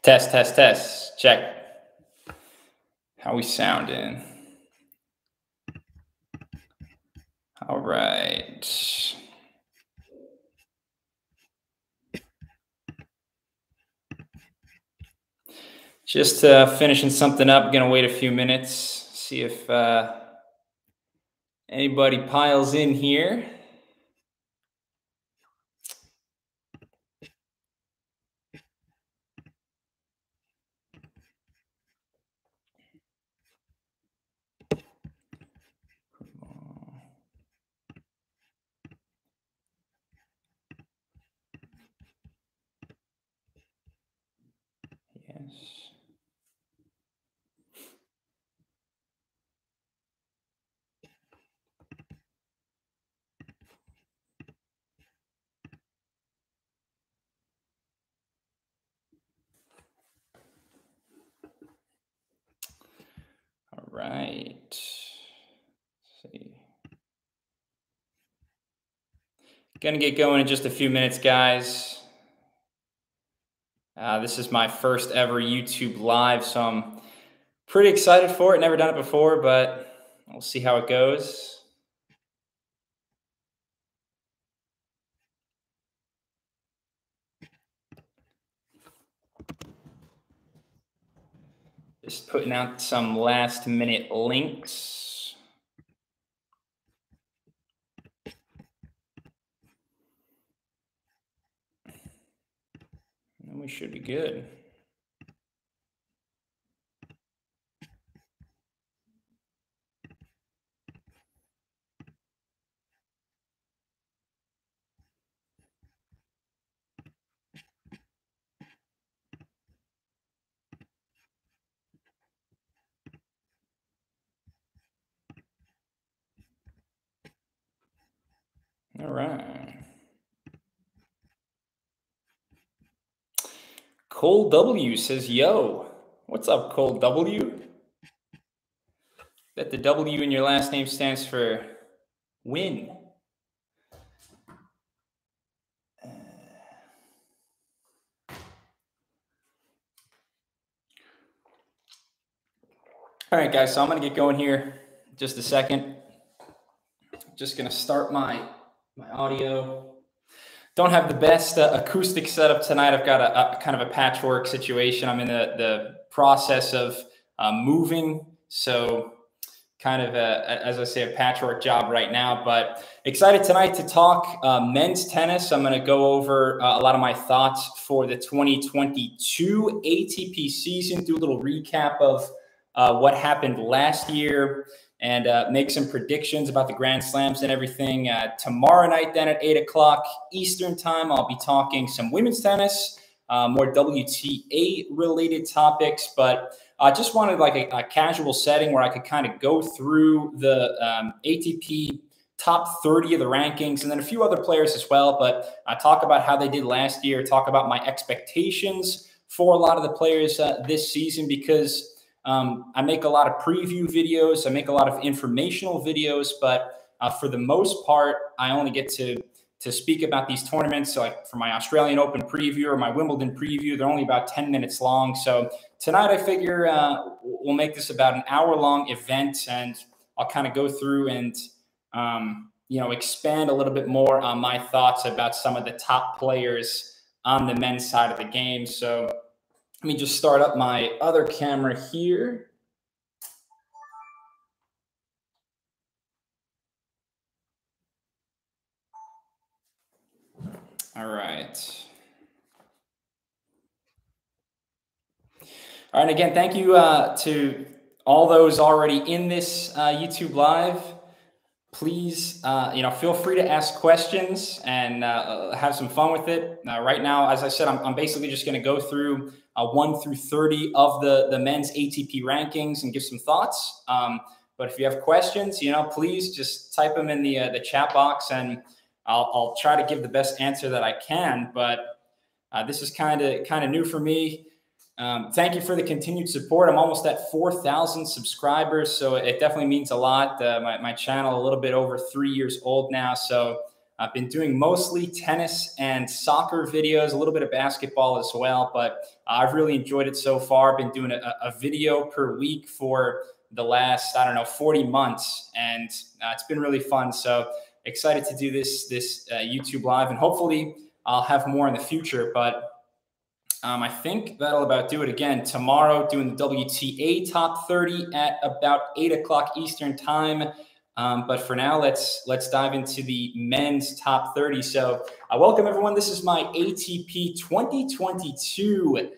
Test, test, test. Check. How we sounding? All right. Just finishing something up. Gonna wait a few minutes, see if anybody piles in here. Yes. All right. Let's see. Gonna get going in just a few minutes, guys. This is my first ever YouTube live, so I'm pretty excited for it. Never done it before, but we'll see how it goes. Just putting out some last minute links. And we should be good. All right. Cole W says, yo, what's up, Cole W? That the W in your last name stands for win. All right, guys, so I'm going to get going here in just a second. Just going to start my audio. Don't have the best acoustic setup tonight. I've got a kind of a patchwork situation. I'm in the process of moving, so kind of, as I say, a patchwork job right now. But excited tonight to talk men's tennis. I'm going to go over a lot of my thoughts for the 2022 ATP season, do a little recap of what happened last year, and make some predictions about the Grand Slams and everything. Tomorrow night, then at 8 o'clock Eastern time, I'll be talking some women's tennis, more WTA-related topics. But I just wanted like a casual setting where I could kind of go through the ATP top 30 of the rankings, and then a few other players as well. But I talk about how they did last year, talk about my expectations for a lot of the players this season, because I make a lot of preview videos. I make a lot of informational videos, but for the most part, I only get to speak about these tournaments. So like for my Australian Open preview or my Wimbledon preview, they're only about 10 minutes long. So tonight I figure we'll make this about an hour-long event, and I'll kind of go through and expand a little bit more on my thoughts about some of the top players on the men's side of the game. So let me just start up my other camera here. All right. All right. Again, thank you to all those already in this YouTube Live. Please, feel free to ask questions and have some fun with it. Right now, as I said, I'm basically just going to go through 1 through 30 of the men's ATP rankings and give some thoughts. But if you have questions, please just type them in the chat box, and I'll try to give the best answer that I can. But this is kind of new for me. Thank you for the continued support. I'm almost at 4,000 subscribers, so it definitely means a lot. My channel a little bit over 3 years old now, so I've been doing mostly tennis and soccer videos, a little bit of basketball as well, but I've really enjoyed it so far. I've been doing a video per week for the last, 40 months, and it's been really fun. So excited to do this YouTube Live, and hopefully I'll have more in the future, but I think that'll about do it. Again, tomorrow doing the WTA top 30 at about 8 o'clock Eastern time. But for now, let's dive into the men's top 30. So welcome everyone. This is my ATP 2022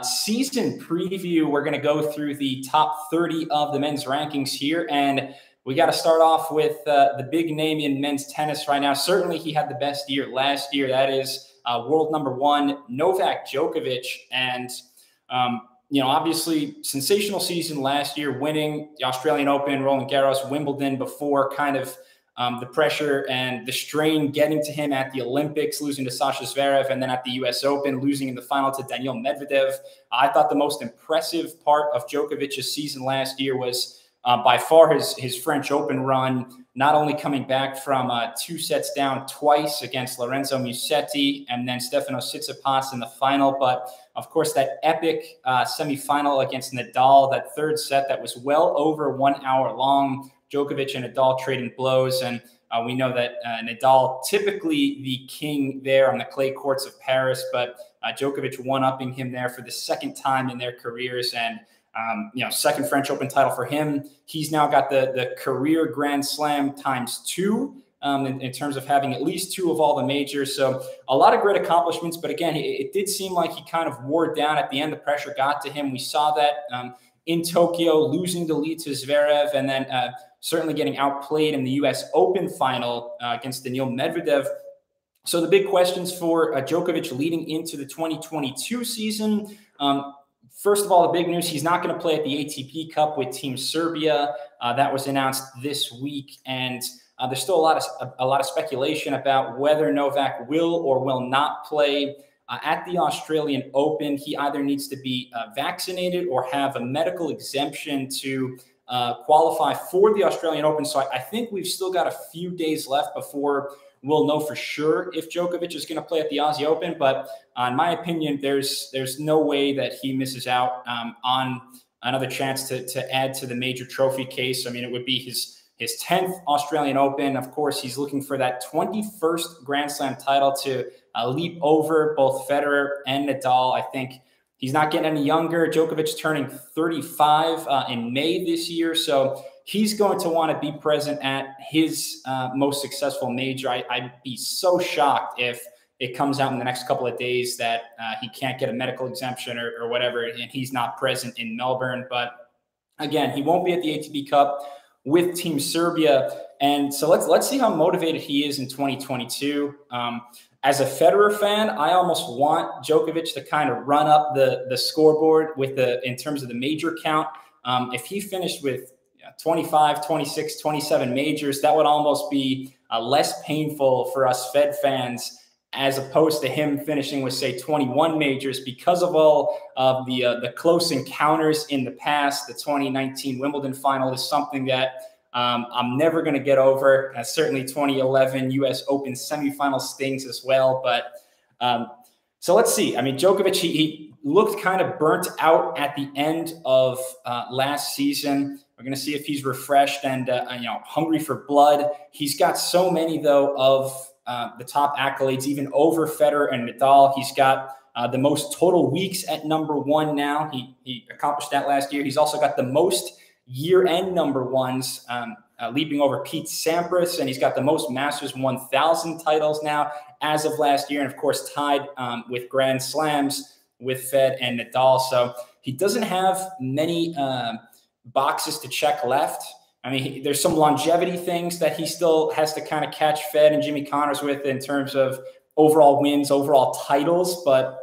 season preview. We're going to go through the top 30 of the men's rankings here. And we got to start off with the big name in men's tennis right now. Certainly he had the best year last year. That is world number 1, Novak Djokovic. And, obviously sensational season last year, winning the Australian Open, Roland Garros, Wimbledon before kind of the pressure and the strain getting to him at the Olympics, losing to Sasha Zverev, and then at the US Open, losing in the final to Daniil Medvedev. I thought the most impressive part of Djokovic's season last year was by far his French Open run, not only coming back from 2 sets down twice against Lorenzo Musetti and then Stefanos Tsitsipas in the final, but of course that epic semifinal against Nadal, that third set that was well over 1 hour long, Djokovic and Nadal trading blows. And we know that Nadal typically the king there on the clay courts of Paris, but Djokovic one-upping him there for the second time in their careers. And second French Open title for him. He's now got the career Grand Slam ×2 in terms of having at least 2 of all the majors. So a lot of great accomplishments. But again, it did seem like he kind of wore down at the end. The pressure got to him. We saw that in Tokyo, losing the lead to Zverev, and then certainly getting outplayed in the US Open final against Daniil Medvedev. So the big questions for Djokovic leading into the 2022 season. First of all, the big news, he's not going to play at the ATP Cup with Team Serbia. That was announced this week. And there's still a lot of speculation about whether Novak will or will not play at the Australian Open. He either needs to be vaccinated or have a medical exemption to qualify for the Australian Open. So I think we've still got a few days left before we'll know for sure if Djokovic is going to play at the Aussie Open. But in my opinion, there's no way that he misses out on another chance to add to the major trophy case. I mean, it would be his 10th Australian Open. Of course, he's looking for that 21st Grand Slam title to leap over both Federer and Nadal. I think he's not getting any younger. Djokovic turning 35 in May this year. So he's going to want to be present at his most successful major. I'd be so shocked if it comes out in the next couple of days that he can't get a medical exemption or whatever, and he's not present in Melbourne. But again, he won't be at the ATP Cup with Team Serbia. And so let's see how motivated he is in 2022. As a Federer fan, I almost want Djokovic to kind of run up the scoreboard in terms of the major count. If he finished with 25, 26, 27 majors, that would almost be less painful for us Fed fans as opposed to him finishing with, say, 21 majors because of all of the close encounters in the past. The 2019 Wimbledon final is something that I'm never going to get over. Certainly 2011 U.S. Open semifinal stings as well. But so let's see. I mean, Djokovic, he looked kind of burnt out at the end of last season. We're going to see if he's refreshed and hungry for blood. He's got so many, though, of the top accolades, even over Federer and Nadal. He's got the most total weeks at number one now. He accomplished that last year. He's also got the most year-end number ones, leaping over Pete Sampras, and he's got the most Masters 1000 titles now as of last year, and of course tied with Grand Slams with Fed and Nadal. So he doesn't have many boxes to check left. I mean, there's some longevity things that he still has to kind of catch Fed and Jimmy Connors with in terms of overall wins, overall titles, but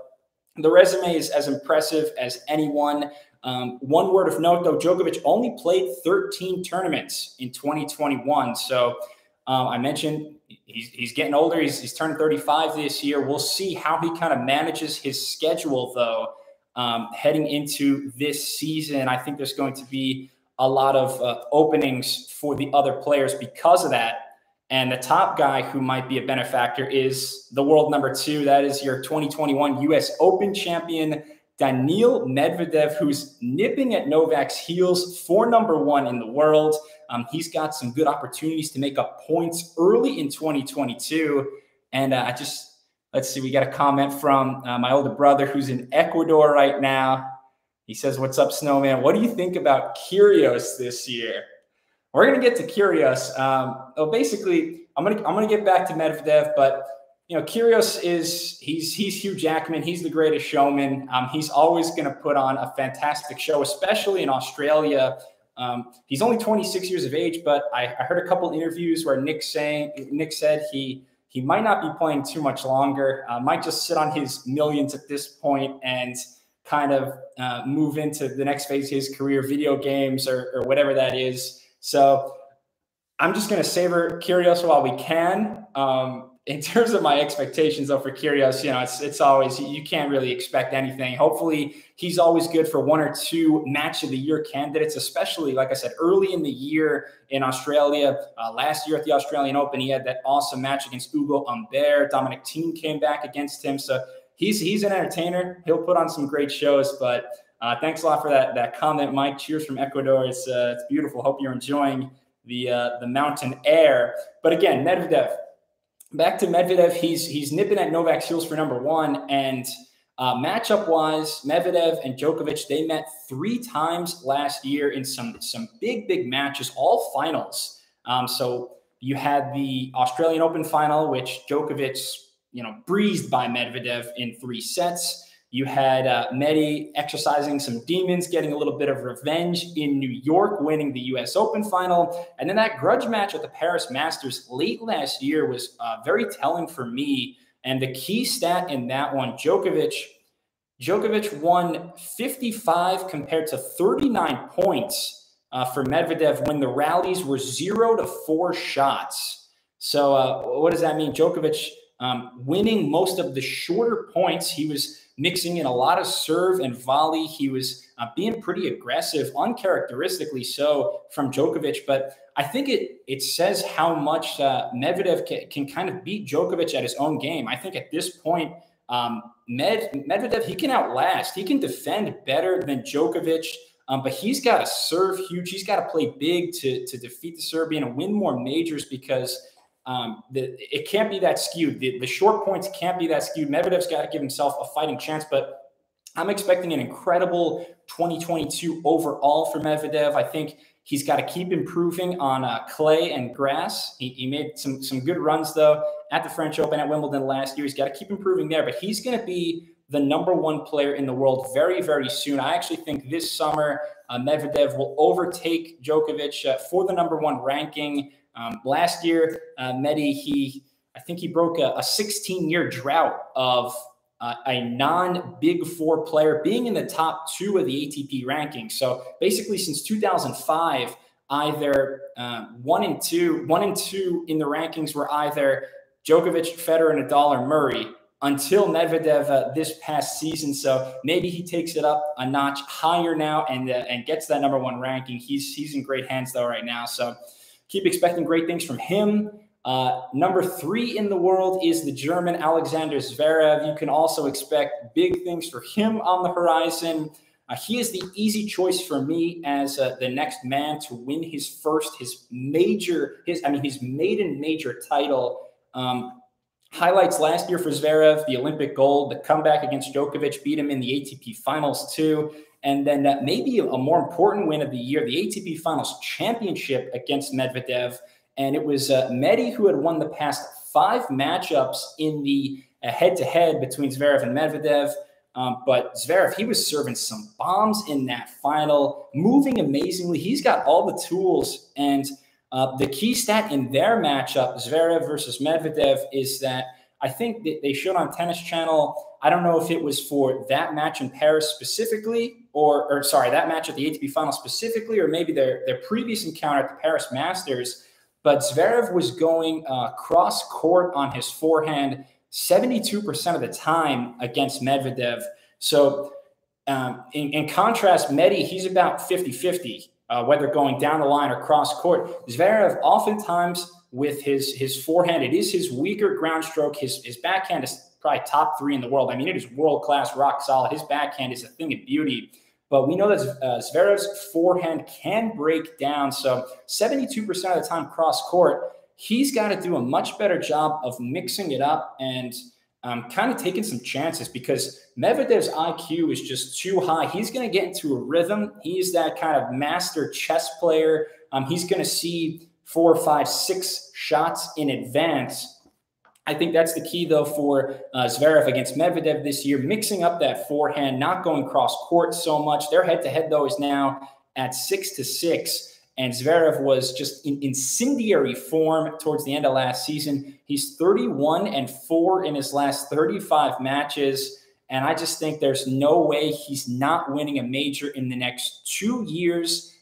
the resume is as impressive as anyone. One word of note, though, Djokovic only played 13 tournaments in 2021. So I mentioned he's getting older. He's turning 35 this year. We'll see how he kind of manages his schedule, though, heading into this season. I think there's going to be a lot of openings for the other players because of that. And the top guy who might be a benefactor is the world number 2. That is your 2021 U.S. Open champion, Daniil Medvedev, who's nipping at Novak's heels for number 1 in the world. He's got some good opportunities to make up points early in 2022. And let's see, we got a comment from my older brother who's in Ecuador right now. He says, "What's up, Snowman? What do you think about Kyrgios this year?" We're going to get to Kyrgios. Basically, I'm going to get back to Medvedev, but Kyrgios he's Hugh Jackman. He's the greatest showman. He's always going to put on a fantastic show, especially in Australia. He's only 26 years of age, but I heard a couple interviews where Nick said he might not be playing too much longer. Might just sit on his millions at this point and kind of move into the next phase of his career, video games or whatever that is. So I'm just going to savor Kyrgios while we can. In terms of my expectations, though, for Kyrgios, it's always, you can't really expect anything. Hopefully, he's always good for 1 or 2 match of the year candidates, especially, like I said, early in the year in Australia. Last year at the Australian Open, he had that awesome match against Ugo Humbert. Dominic Thiem came back against him. So he's an entertainer. He'll put on some great shows, but thanks a lot for that comment, Mike. Cheers from Ecuador. It's beautiful. Hope you're enjoying the mountain air. But again, Medvedev. Back to Medvedev, he's nipping at Novak's heels for number 1. And matchup-wise, Medvedev and Djokovic, they met 3 times last year in some big matches, all finals. So you had the Australian Open final, which Djokovic, breezed by Medvedev in 3 sets. You had Medi exercising some demons, getting a little bit of revenge in New York, winning the U.S. Open final. And then that grudge match at the Paris Masters late last year was very telling for me. And the key stat in that one, Djokovic won 55 compared to 39 points for Medvedev when the rallies were 0 to 4 shots. So what does that mean? Djokovic winning most of the shorter points. He was mixing in a lot of serve and volley. He was being pretty aggressive, uncharacteristically so from Djokovic. But I think it says how much Medvedev can kind of beat Djokovic at his own game. I think at this point, Medvedev, he can outlast. He can defend better than Djokovic, but he's got to serve huge. He's got to play big to defeat the Serbian and win more majors because it can't be that skewed. The short points can't be that skewed. Medvedev's got to give himself a fighting chance, but I'm expecting an incredible 2022 overall for Medvedev. I think he's got to keep improving on clay and grass. He made some good runs, though, at the French Open, at Wimbledon last year. He's got to keep improving there, but he's going to be the number 1 player in the world very, very soon. I actually think this summer Medvedev will overtake Djokovic for the number 1 ranking. Last year, Medi, I think he broke a 16-year drought of a non-Big 4 player being in the top 2 of the ATP rankings. So basically, since 2005, either 1 and 2 in the rankings were either Djokovic, Federer, Nadal, or Murray until Medvedev this past season. So maybe he takes it up a notch higher now and gets that #1 ranking. He's in great hands though right now. So keep expecting great things from him. Number 3 in the world is the German Alexander Zverev. You can also expect big things for him on the horizon. He is the easy choice for me as the next man to win his maiden major title. Highlights last year for Zverev: the Olympic gold, the comeback against Djokovic, beat him in the ATP Finals too. And then maybe a more important win of the year, the ATP Finals Championship against Medvedev. And it was Medi who had won the past 5 matchups in the head-to-head between Zverev and Medvedev. But Zverev, he was serving some bombs in that final, moving amazingly. He's got all the tools. And the key stat in their matchup, Zverev versus Medvedev, is that I think that they showed on Tennis Channel, I don't know if it was for that match in Paris specifically, or that match at the ATP Final specifically, or maybe their previous encounter at the Paris Masters. But Zverev was going cross-court on his forehand 72% of the time against Medvedev. So in contrast, Medi, he's about 50-50, whether going down the line or cross-court. Zverev, oftentimes with his forehand, it is his weaker ground stroke. His backhand is probably top 3 in the world. I mean, it is world-class, rock solid. His backhand is a thing of beauty. But we know that Zverev's forehand can break down. So 72% of the time cross-court, he's got to do a much better job of mixing it up and kind of taking some chances, because Medvedev's IQ is just too high. He's going to get into a rhythm. He's that kind of master chess player. He's going to see 4, 5, 6 shots in advance. I think that's the key, though, for Zverev against Medvedev this year, mixing up that forehand, not going cross-court so much. Their head-to-head, though, is now at 6-6, and Zverev was just in incendiary form towards the end of last season. He's 31-4 in his last 35 matches, and I just think there's no way he's not winning a major in the next 2 years.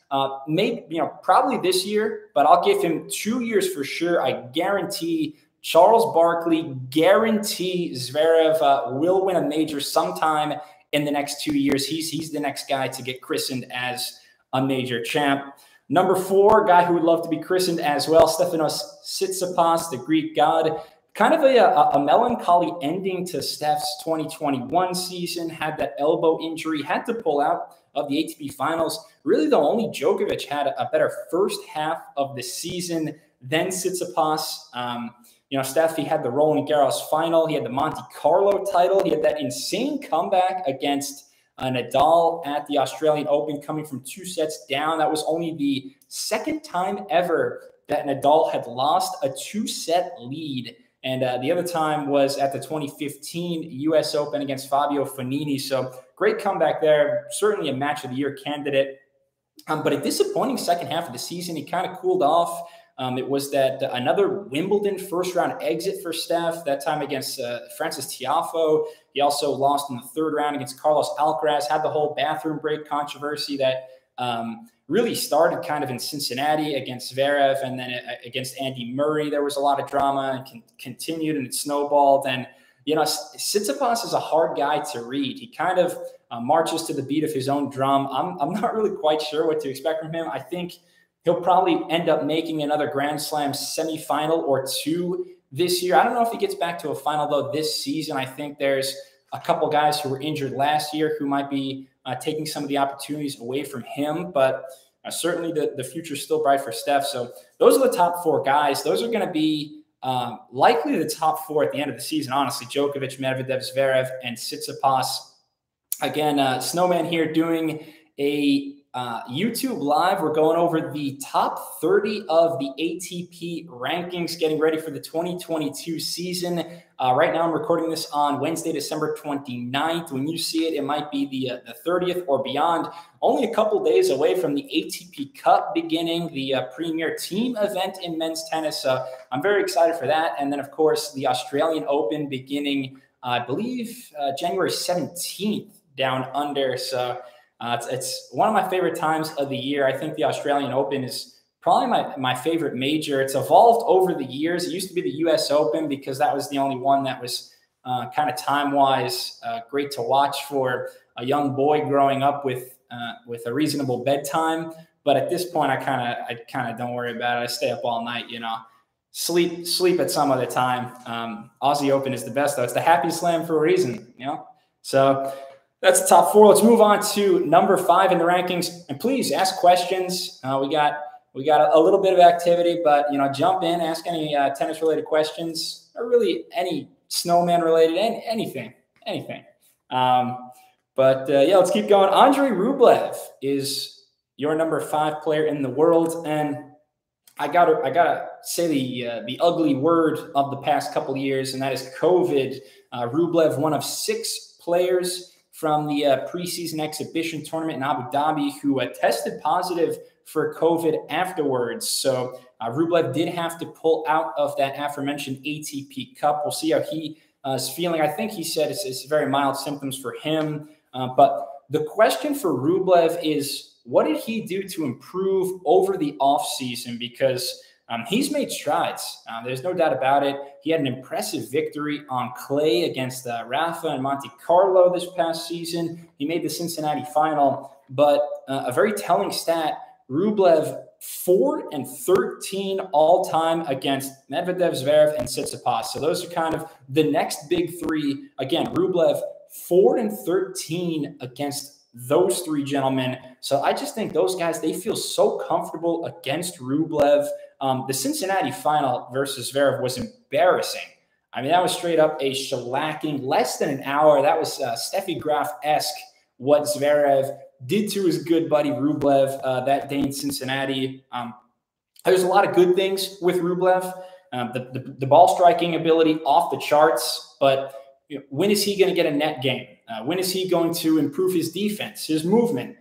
Maybe, probably this year, but I'll give him 2 years for sure. I guarantee Charles Barkley, guarantee Zverev will win a major sometime in the next 2 years. He's the next guy to get christened as a major champ. Number 4, guy who would love to be christened as well, Stefanos Tsitsipas, the Greek god. Kind of a melancholy ending to Steph's 2021 season. Had that elbow injury, had to pull out of the ATP Finals. Really, though, only Djokovic had a better first half of the season than Tsitsipas. Steph, he had the Roland Garros final. He had the Monte Carlo title. He had that insane comeback against Nadal at the Australian Open, coming from 2 sets down. That was only the second time ever that Nadal had lost a 2-set lead. And the other time was at the 2015 U.S. Open against Fabio Fognini. So great comeback there. Certainly a match of the year candidate. But a disappointing second half of the season. He kind of cooled off. It was that another Wimbledon first-round exit for Steph, that time against Francis Tiafoe. He also lost in the 3rd round against Carlos Alcaraz, had the whole bathroom break controversy that really started kind of in Cincinnati against Zverev, and then against Andy Murray. There was a lot of drama and continued, and it snowballed. And, Tsitsipas is a hard guy to read. He kind of marches to the beat of his own drum. I'm not really quite sure what to expect from him. I think he'll probably end up making another Grand Slam semifinal or 2 this year. I don't know if he gets back to a final, though, this season. I think there's a couple guys who were injured last year who might be taking some of the opportunities away from him. But certainly the future is still bright for Steph. So those are the top 4 guys. Those are going to be likely the top 4 at the end of the season, honestly. Djokovic, Medvedev, Zverev, and Tsitsipas. Again, Snowman here doing a YouTube live. We're going over the top 30 of the ATP rankings, getting ready for the 2022 season. Right now, I'm recording this on Wednesday, December 29th. When you see it, it might be the 30th or beyond. Only a couple days away from the ATP Cup beginning, the premier team event in men's tennis. I'm very excited for that. And then, of course, the Australian Open beginning, I believe, January 17th down under. So it's one of my favorite times of the year. I think the Australian Open is probably my favorite major. It's evolved over the years. It used to be the U.S. Open because that was the only one that was kind of time-wise great to watch for a young boy growing up with a reasonable bedtime. But at this point, I kind of don't worry about it. I stay up all night, sleep at some other time. Aussie Open is the best, though. It's the happy slam for a reason, So that's the top 4. Let's move on to number 5 in the rankings. And please ask questions. We got a little bit of activity, but jump in, ask any tennis-related questions, or really any snowman-related, anything. Let's keep going. Andrei Rublev is your number 5 player in the world, and I gotta say the ugly word of the past couple of years, and that is COVID. Rublev, one of 6 players from the preseason exhibition tournament in Abu Dhabi, who tested positive for COVID afterwards. So Rublev did have to pull out of that aforementioned ATP Cup. We'll see how he is feeling. I think he said it's very mild symptoms for him. But the question for Rublev is, what did he do to improve over the offseason? Because he's made strides. There's no doubt about it. He had an impressive victory on clay against Rafa in Monte Carlo this past season. He made the Cincinnati final. But a very telling stat, Rublev 4-13 all-time against Medvedev, Zverev, and Tsitsipas. So those are kind of the next big 3. Again, Rublev 4-13 against those 3 gentlemen. So I just think those guys, they feel so comfortable against Rublev. The Cincinnati final versus Zverev was embarrassing. I mean, that was straight up a shellacking, less than an hour. That was Steffi Graf-esque what Zverev did to his good buddy Rublev that day in Cincinnati. There's a lot of good things with Rublev. The ball striking ability off the charts, but when is he going to get a net game? When is he going to improve his defense, his movement?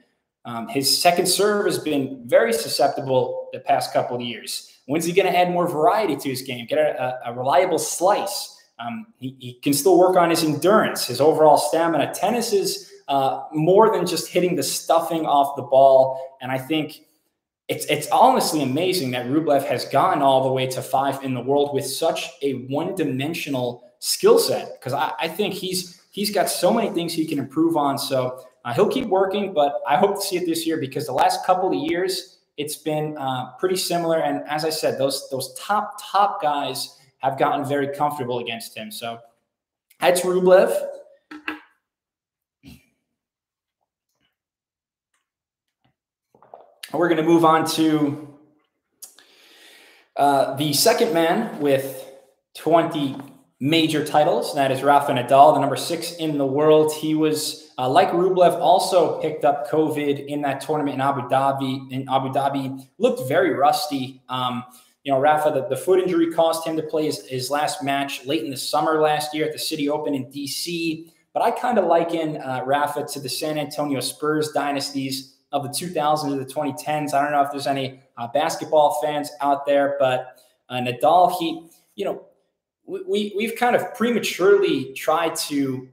His second serve has been very susceptible the past couple of years. When's he going to add more variety to his game, get a reliable slice? He can still work on his endurance, his overall stamina. Tennis is more than just hitting the stuffing off the ball. And I think it's honestly amazing that Rublev has gotten all the way to 5 in the world with such a one-dimensional skill set, because I think he's got so many things he can improve on. So he'll keep working, but I hope to see it this year, because the last couple of years it's been pretty similar. And as I said, those top guys have gotten very comfortable against him. So that's Rublev. We're going to move on to the second man with 20 major titles. That is Rafa Nadal, the number 6 in the world. He was, like Rublev, also picked up COVID in that tournament in Abu Dhabi. Looked very rusty. Rafa, the foot injury caused him to play his last match late in the summer last year at the City Open in DC. But I kind of liken Rafa to the San Antonio Spurs dynasties of the 2000s to the 2010s. I don't know if there's any basketball fans out there, but Nadal, we've kind of prematurely tried to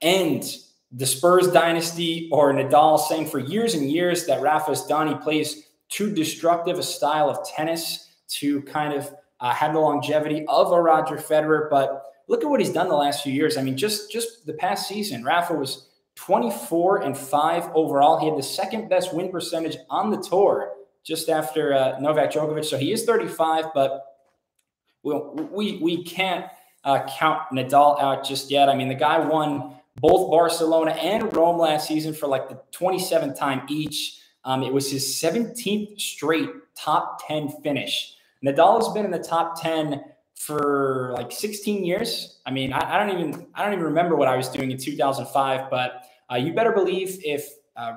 end the Spurs dynasty or Nadal, saying for years and years that Rafa's done. He plays too destructive a style of tennis to kind of have the longevity of a Roger Federer. But look at what he's done the last few years. I mean, just the past season, Rafa was 24-5 overall. He had the second best win percentage on the tour, just after Novak Djokovic. So he is 35, but we can't count Nadal out just yet. I mean, the guy won both Barcelona and Rome last season for like the 27th time each. It was his 17th straight top 10 finish. Nadal has been in the top 10 for like 16 years. I mean, I don't even remember what I was doing in 2005, but you better believe if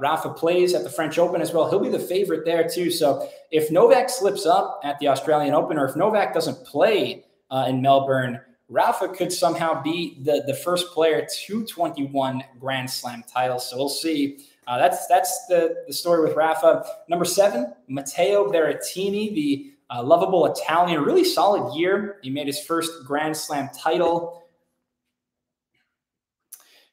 Rafa plays at the French Open as well, he'll be the favorite there too. So if Novak slips up at the Australian Open, or if Novak doesn't play in Melbourne, Rafa could somehow be the first player to 21 Grand Slam titles. So we'll see. That's the story with Rafa. Number 7, Matteo Beretini, the lovable Italian, really solid year. He made his first Grand Slam title.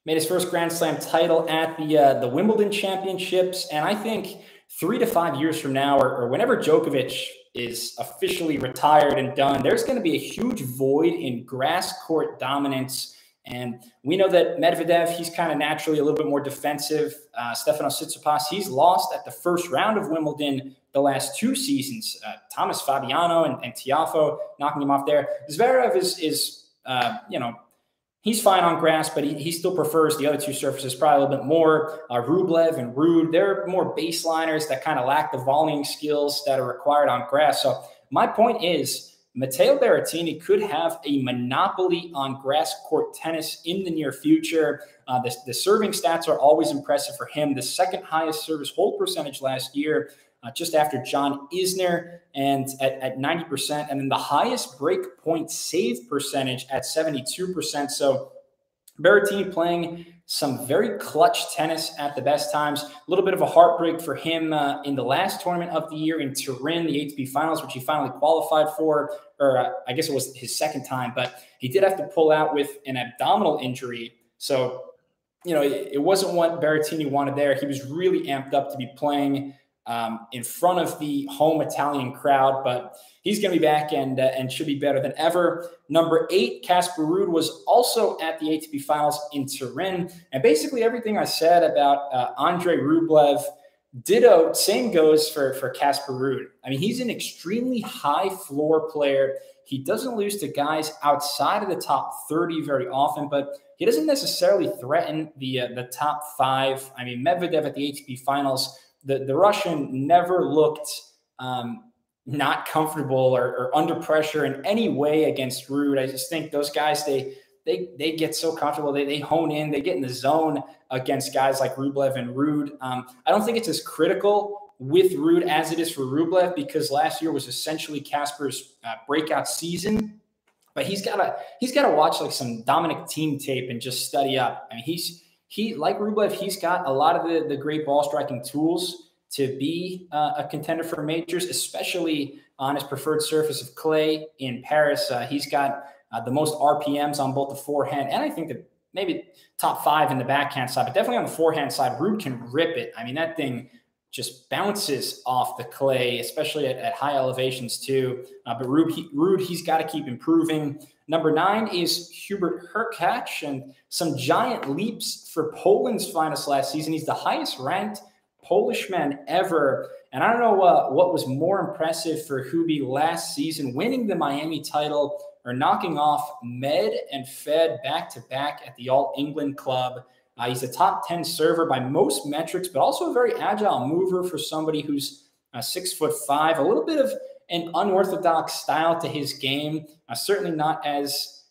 Made his first Grand Slam title at the Wimbledon Championships. And I think, 3 to 5 years from now, or whenever Djokovic is officially retired and done, there's going to be a huge void in grass court dominance. And we know that Medvedev, he's kind of naturally a little bit more defensive. Stefanos Tsitsipas, he's lost at the first round of Wimbledon the last 2 seasons. Thomas Fabiano and Tiafoe knocking him off there. Zverev is he's fine on grass, but he still prefers the other 2 surfaces probably a little bit more. Rublev and Rood, they're more baseliners that kind of lack the volleying skills that are required on grass. So my point is, Matteo Beretini could have a monopoly on grass court tennis in the near future. The serving stats are always impressive for him. The second highest service hold percentage last year, just after John Isner, and at 90%, and then the highest break point save percentage at 72%. So Berrettini playing some very clutch tennis at the best times. A little bit of a heartbreak for him in the last tournament of the year in Turin, the ATP Finals, which he finally qualified for, or I guess it was his second time, but he did have to pull out with an abdominal injury. So, it wasn't what Berrettini wanted there. He was really amped up to be playing in front of the home Italian crowd, but he's going to be back and should be better than ever. Number 8, Casper Rood, was also at the ATP Finals in Turin, and basically everything I said about Andrei Rublev, ditto, same goes for Casper Rood. I mean, he's an extremely high floor player. He doesn't lose to guys outside of the top 30 very often, but he doesn't necessarily threaten the top 5. I mean, Medvedev at the ATP Finals, the Russian never looked not comfortable or under pressure in any way against Rood. I just think those guys, they get so comfortable. They hone in. They get in the zone against guys like Rublev and Rood. I don't think it's as critical with Rood as it is for Rublev, because last year was essentially Casper's breakout season. But he's got to watch like some Dominic Thiem tape and just study up. I mean, he like Rublev, he's got a lot of the great ball striking tools to be a contender for majors, especially on his preferred surface of clay in Paris. He's got the most RPMs on both the forehand, and I think that maybe top 5 in the backhand side, but definitely on the forehand side, Rood can rip it. I mean, that thing just bounces off the clay, especially at high elevations too. But Rood, he's got to keep improving. Number 9 is Hubert Hurkacz, and some giant leaps for Poland's finest last season. He's the highest ranked Polish man ever. And I don't know what was more impressive for Hubie last season, winning the Miami title or knocking off Med and Fed back-to-back at the All England Club. He's a top 10 server by most metrics, but also a very agile mover for somebody who's 6'5", a little bit of an unorthodox style to his game. Certainly not as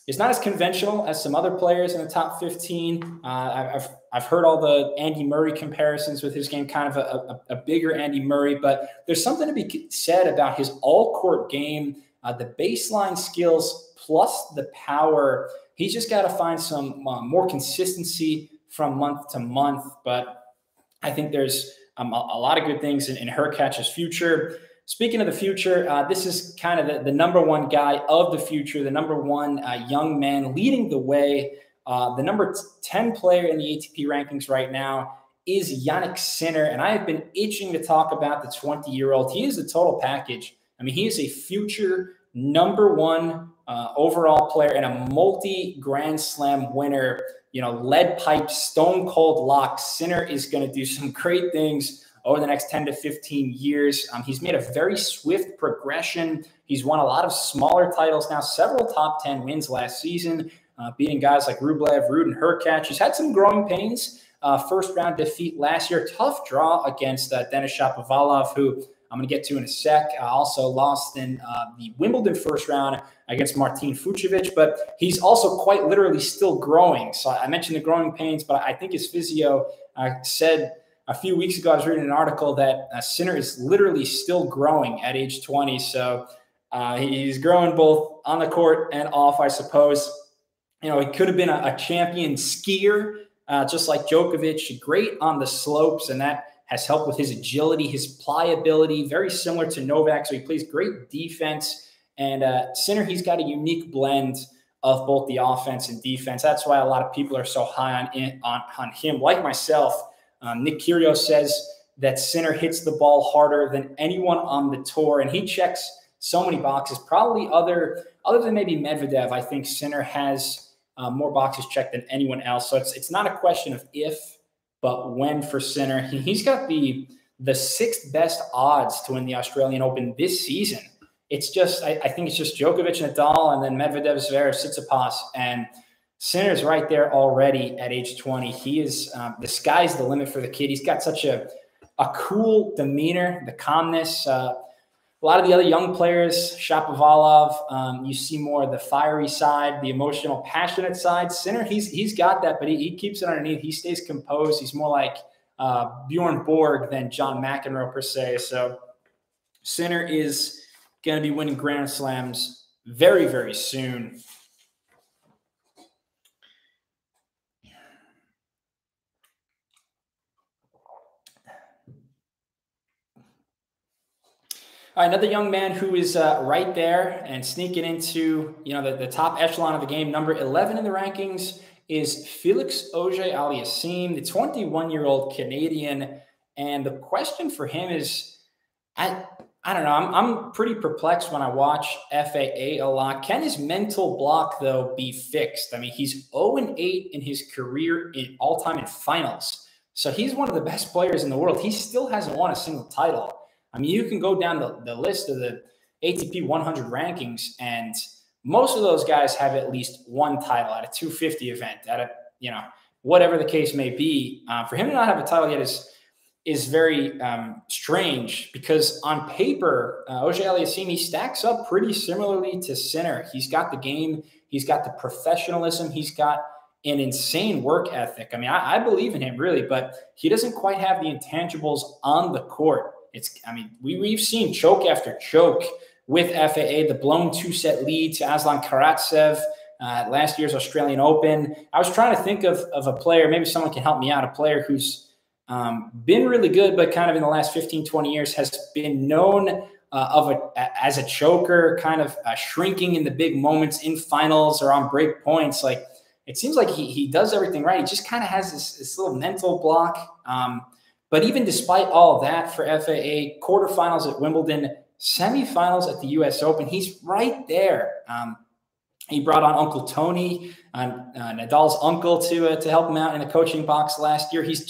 it's not as conventional as some other players in the top 15. I've heard all the Andy Murray comparisons with his game, kind of a bigger Andy Murray, but there's something to be said about his all-court game, the baseline skills plus the power. He's just got to find some more consistency from month to month, but I think there's a lot of good things in Hurkacz's future. Speaking of the future, this is kind of the number 1 guy of the future, the number 1 young man leading the way. The number 10 player in the ATP rankings right now is Yannick Sinner, and I have been itching to talk about the 20-year-old. He is the total package. I mean, he is a future number 1 overall player and a multi-Grand Slam winner. Lead pipe, stone cold lock. Sinner is going to do some great things over the next 10 to 15 years. He's made a very swift progression. He's won a lot of smaller titles now, several top 10 wins last season, beating guys like Rublev, Rood, and Hurkacz. He's had some growing pains. First round defeat last year, tough draw against Denis Shapovalov, who I'm going to get to in a sec. Also lost in the Wimbledon first round against Martin Fucsovics, but he's also quite literally still growing. So I mentioned the growing pains, but I think his physio said a few weeks ago, I was reading an article that Sinner is literally still growing at age 20. So he's growing both on the court and off, I suppose. He could have been a champion skier, just like Djokovic, great on the slopes, and that has helped with his agility, his pliability, very similar to Novak. So he plays great defense. And Sinner, he's got a unique blend of both the offense and defense. That's why a lot of people are so high on him, like myself. Nick Kyrgios says that Sinner hits the ball harder than anyone on the tour, and he checks so many boxes. Probably other than maybe Medvedev, I think Sinner has more boxes checked than anyone else. So it's not a question of if, but when for Sinner. He's got the sixth best odds to win the Australian Open this season. It's just, I think it's just Djokovic, Nadal, and then Medvedev, Zverev, Tsitsipas, and Sinner's right there already at age 20. He is, the sky's the limit for the kid. He's got such a cool demeanor, the calmness. A lot of the other young players, Shapovalov, you see more of the fiery side, the emotional, passionate side. Sinner, he's got that, but he keeps it underneath. He stays composed. He's more like Bjorn Borg than John McEnroe per se. So Sinner is going to be winning Grand Slams very, very soon. All right, another young man who is right there and sneaking into, the top echelon of the game. Number 11 in the rankings is Felix Auger-Aliassime, the 21-year-old Canadian. And the question for him is, I don't know. I'm pretty perplexed when I watch FAA a lot. Can his mental block, though, be fixed? I mean, he's 0-8 in his career in all-time in finals. So he's one of the best players in the world. He still hasn't won a single title. I mean, you can go down the list of the ATP 100 rankings, and most of those guys have at least one title at a 250 event, at a, whatever the case may be. For him to not have a title yet is very strange, because on paper, Auger-Aliassime, he stacks up pretty similarly to Sinner. He's got the game. He's got the professionalism. He's got an insane work ethic. I mean, I believe in him, really, but he doesn't quite have the intangibles on the court. We've seen choke after choke with FAA, the blown 2-set lead to Aslan Karatsev at last year's Australian Open. I was trying to think of a player, maybe someone can help me out, a player who's been really good, but kind of in the last 15, 20 years has been known as a choker, kind of shrinking in the big moments in finals or on break points. Like, it seems like he does everything right. He just kind of has this little mental block. But even despite all that for FAA, quarterfinals at Wimbledon, semifinals at the U.S. Open, he's right there. He brought on Uncle Tony, Nadal's uncle, to help him out in the coaching box last year. He's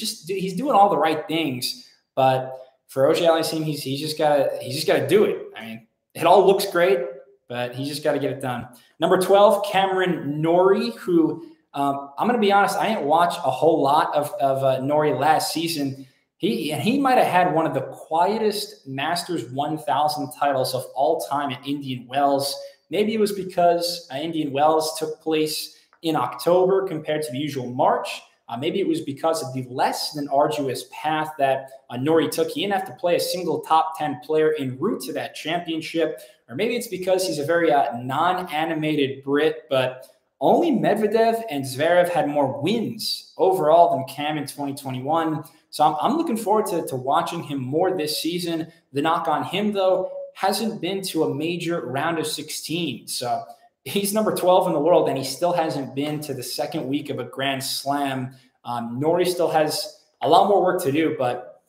doing all the right things. But for Auger-Aliassime, he's just gotta do it. I mean, it all looks great, but he's just got to get it done. Number 12, Cameron Nori, who I'm going to be honest, I didn't watch a whole lot of Nori last season. He might have had one of the quietest Masters 1000 titles of all time at Indian Wells. Maybe it was because Indian Wells took place in October compared to the usual March. Maybe it was because of the less than arduous path that Nori took. He didn't have to play a single top 10 player en route to that championship. Or maybe it's because he's a very non-animated Brit, but only Medvedev and Zverev had more wins overall than Cam in 2021. So I'm looking forward to watching him more this season. The knock on him, though, hasn't been to a major round of 16. So he's number 12 in the world, and he still hasn't been to the second week of a Grand Slam. Nori still has a lot more work to do, but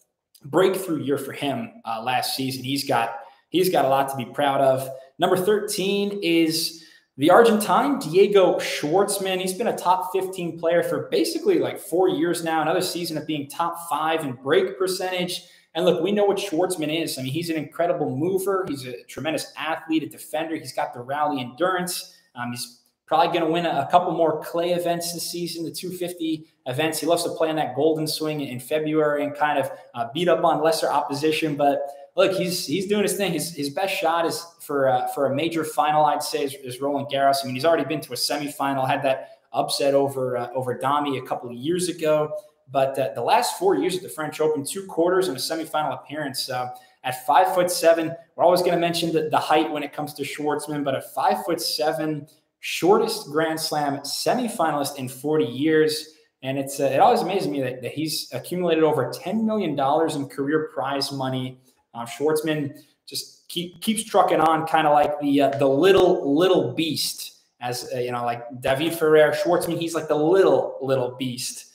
breakthrough year for him last season. He's got a lot to be proud of. Number 13 is the Argentine, Diego Schwartzman. He's been a top 15 player for basically like 4 years now, another season of being top 5 in break percentage. And look, we know what Schwartzman is. I mean, he's an incredible mover. He's a tremendous athlete, a defender. He's got the rally endurance. He's probably going to win a couple more clay events this season, the 250 events. He loves to play on that golden swing in February and kind of beat up on lesser opposition. But look, he's doing his thing. His best shot is for a major final, I'd say, is Roland Garros. I mean, he's already been to a semifinal, had that upset over Dami a couple of years ago. But the last 4 years at the French Open, 2 quarters and a semifinal appearance at 5'7". We're always going to mention the height when it comes to Schwartzman, but at 5'7", shortest Grand Slam semifinalist in 40 years. And it always amazes me that he's accumulated over $10 million in career prize money. Schwartzman just keeps trucking on, kind of like the little beast, as like David Ferrer. Schwartzman, he's like the little beast.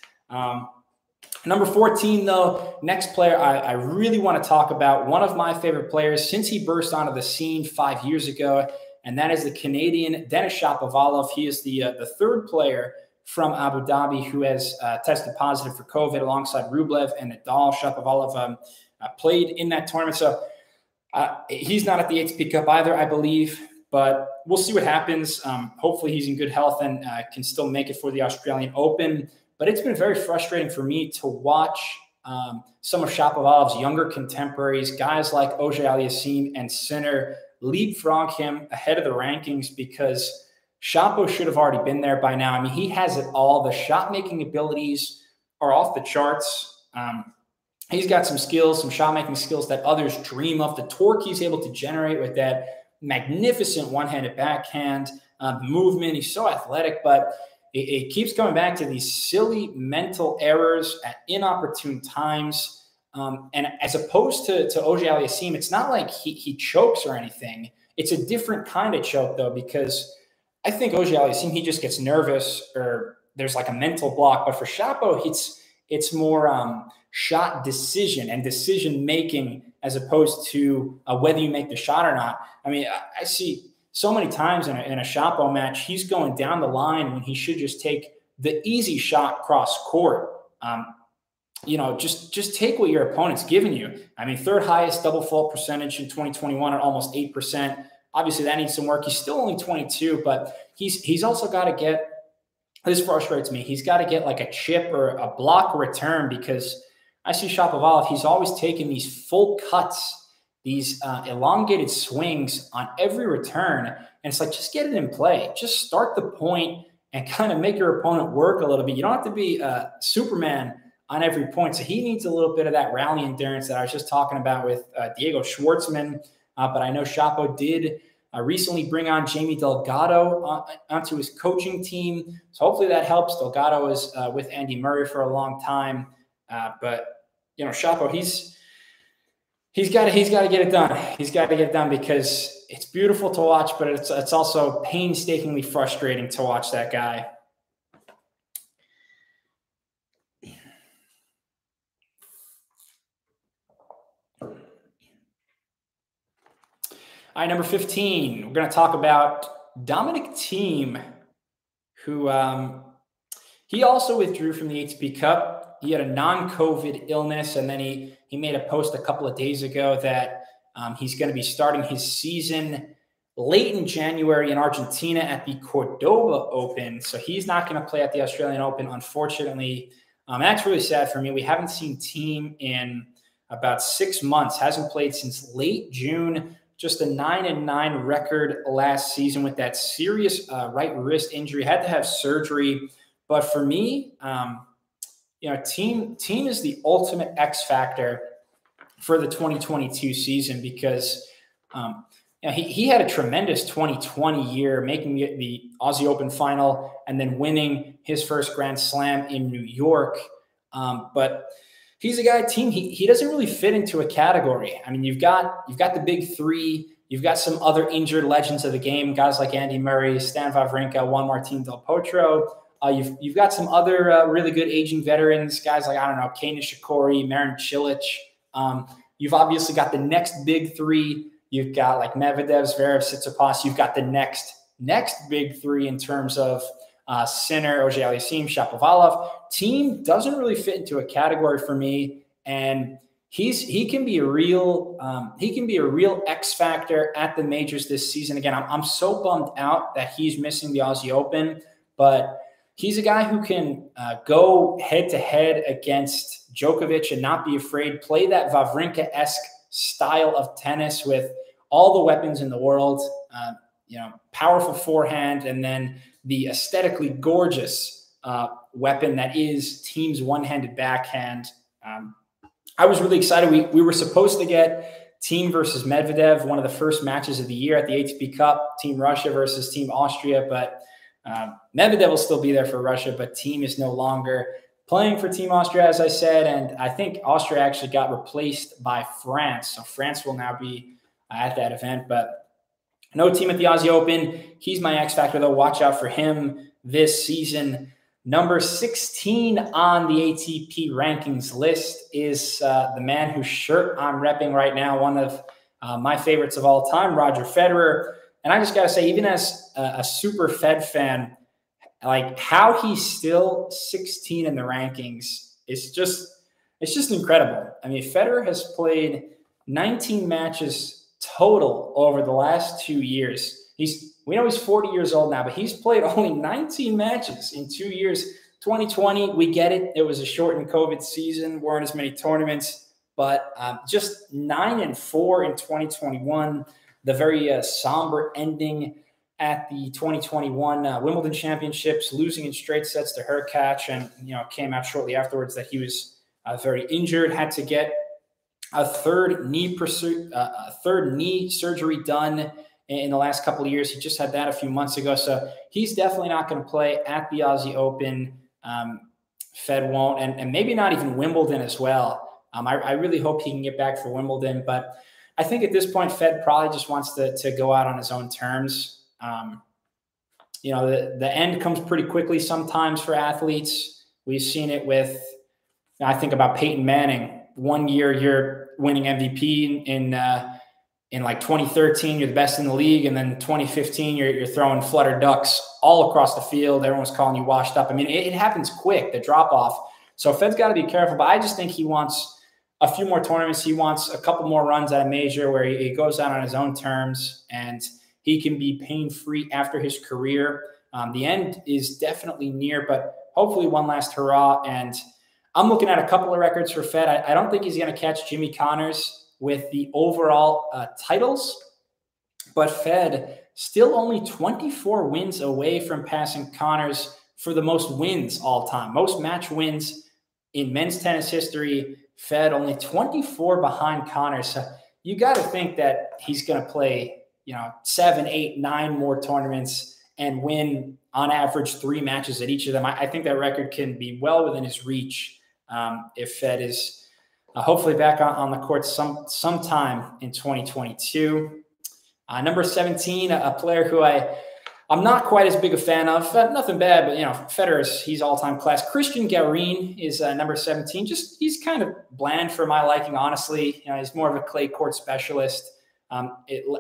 Number 14, though, next player I really want to talk about, one of my favorite players since he burst onto the scene 5 years ago, and that is the Canadian Denis Shapovalov. He is the third player from Abu Dhabi who has tested positive for COVID alongside Rublev and Nadal. Shapovalov played in that tournament, so he's not at the ATP Cup either, I believe, but we'll see what happens. Hopefully he's in good health and can still make it for the Australian Open. But it's been very frustrating for me to watch some of Shapovalov's younger contemporaries, guys like Aliasine and Sinner, leapfrog him ahead of the rankings because Shapo should have already been there by now. I mean, he has it all. The shot-making abilities are off the charts. He's got some skills, some shot-making skills that others dream of. The torque he's able to generate with that magnificent one-handed backhand movement. He's so athletic, but it keeps coming back to these silly mental errors at inopportune times. And as opposed to Aliasine, it's not like he chokes or anything. It's a different kind of choke, though, because I think Aliasine, he just gets nervous or there's like a mental block. But for Shapo, it's more shot decision and decision-making as opposed to whether you make the shot or not. I mean, I see so many times in a Shapo match, he's going down the line when he should just take the easy shot cross court. Just take what your opponent's giving you. I mean, third highest double fault percentage in 2021 at almost 8%. Obviously, that needs some work. He's still only 22, but he's also got to get – this frustrates me. He's got to get like a chip or a block return because I see Shapovalov, he's always taking these full cuts, these elongated swings on every return. And it's like, just get it in play. Just start the point and kind of make your opponent work a little bit. You don't have to be Superman on every point. So he needs a little bit of that rally endurance that I was just talking about with Diego Schwartzman. But I know Shapo did recently bring on Jamie Delgado onto his coaching team. So hopefully that helps. Delgado is with Andy Murray for a long time. But, Shapo, He's got to get it done. He's got to get it done because it's beautiful to watch, but it's also painstakingly frustrating to watch that guy. All right, number 15, we're going to talk about Dominic Thiem, who he also withdrew from the ATP Cup. He had a non-COVID illness, and then he made a post a couple of days ago that he's going to be starting his season late in January in Argentina at the Cordoba Open. So he's not going to play at the Australian Open, unfortunately. That's really sad for me. We haven't seen Thiem in about 6 months. Hasn't played since late June. Just a 9-9 record last season with that serious right wrist injury. Had to have surgery. But for me, Thiem is the ultimate X factor for the 2022 season because he had a tremendous 2020 year, making it the Aussie Open final and then winning his first Grand Slam in New York. But he's a guy, Thiem, he doesn't really fit into a category. I mean, you've got the big three. You've got some other injured legends of the game, guys like Andy Murray, Stan Wawrinka, Juan Martín del Potro. You've got some other really good aging veterans, guys like, Kei Nishikori, Marin Cilic. You've obviously got the next big three. You've got like Medvedev, Zverev, Tsitsipas. You've got the next big three in terms of Sinner, Aliasine, Shapovalov. Thiem doesn't really fit into a category for me, and he can be a real X factor at the majors this season. Again, I'm so bummed out that he's missing the Aussie Open, but he's a guy who can go head-to-head against Djokovic and not be afraid, play that Wawrinka-esque style of tennis with all the weapons in the world, powerful forehand, and then the aesthetically gorgeous weapon that is Thiem's one-handed backhand. I was really excited. We were supposed to get Thiem versus Medvedev, one of the first matches of the year at the ATP Cup, Team Russia versus Team Austria, but Medvedev will still be there for Russia, but Thiem is no longer playing for Team Austria, as I said, and I think Austria actually got replaced by France, so France will now be at that event, but no Thiem at the Aussie Open. He's my X factor, though. Watch out for him this season. Number 16 on the ATP rankings list is the man whose shirt I'm repping right now, one of my favorites of all time, Roger Federer. And I just got to say, even as a super Fed fan, like how he's still 16 in the rankings is it's just incredible. I mean, Federer has played 19 matches total over the last 2 years. We know he's 40 years old now, but he's played only 19 matches in 2 years. 2020, we get it. It was a shortened COVID season, weren't as many tournaments, but just 9-4 in 2021. The very somber ending at the 2021 Wimbledon Championships, losing in straight sets to Hurkacz, and came out shortly afterwards that he was very injured, had to get a third knee surgery done in the last couple of years. He just had that a few months ago. So he's definitely not going to play at the Aussie Open. Fed won't, and maybe not even Wimbledon as well. I really hope he can get back for Wimbledon, but I think at this point, Fed probably just wants to go out on his own terms. The end comes pretty quickly sometimes for athletes. We've seen it with, I think about Peyton Manning. 1 year you're winning MVP in like 2013, you're the best in the league. And then 2015, you're throwing flutter ducks all across the field. Everyone's calling you washed up. I mean, it happens quick, the drop off. So Fed's got to be careful, but I just think he wants a few more tournaments. He wants a couple more runs at a major where he goes out on his own terms and he can be pain-free after his career. The end is definitely near, but hopefully one last hurrah. And I'm looking at a couple of records for Fed. I don't think he's going to catch Jimmy Connors with the overall titles, but Fed still only 24 wins away from passing Connors for the most wins all time. Most match wins in men's tennis history. Fed only 24 behind Connors. So you got to think that he's going to play, 7, 8, 9 more tournaments and win on average 3 matches at each of them. I think that record can be well within his reach if Fed is hopefully back on the court sometime in 2022. Number 17, a player who I'm not quite as big a fan of. Nothing bad, but, Federer's, he's all-time class. Christian Guerreen is number 17. He's kind of bland for my liking, honestly. He's more of a clay court specialist.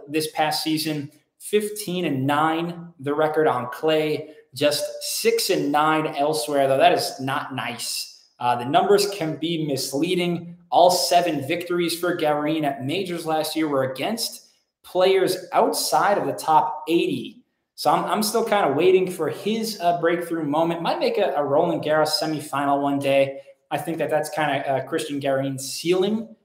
This past season, 15-9, the record on clay, just 6-9 elsewhere, though that is not nice. The numbers can be misleading. All 7 victories for Guerreen at majors last year were against players outside of the top 80. So I'm still kind of waiting for his breakthrough moment. Might make a Roland Garros semifinal one day. I think that's kind of Christian Guerreen's ceiling.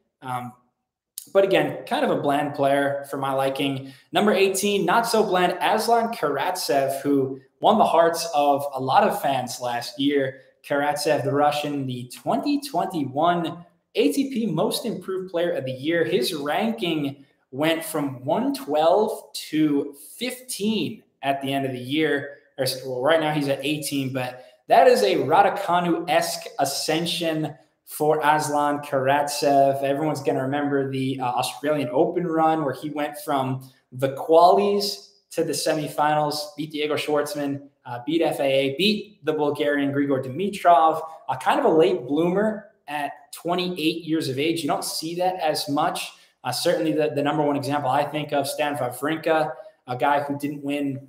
But again, kind of a bland player for my liking. Number 18, not so bland, Aslan Karatsev, who won the hearts of a lot of fans last year. Karatsev, the Russian, the 2021 ATP Most Improved Player of the Year. His ranking went from 112 to 15 at the end of the year. Well, right now he's at 18, but that is a Raducanu-esque ascension for Aslan Karatsev. Everyone's going to remember the Australian Open run where he went from the qualies to the semifinals, beat Diego Schwartzman, beat FAA, beat the Bulgarian Grigor Dimitrov, kind of a late bloomer at 28 years of age. You don't see that as much. Certainly the number one example I think of, Stan Wawrinka, a guy who didn't win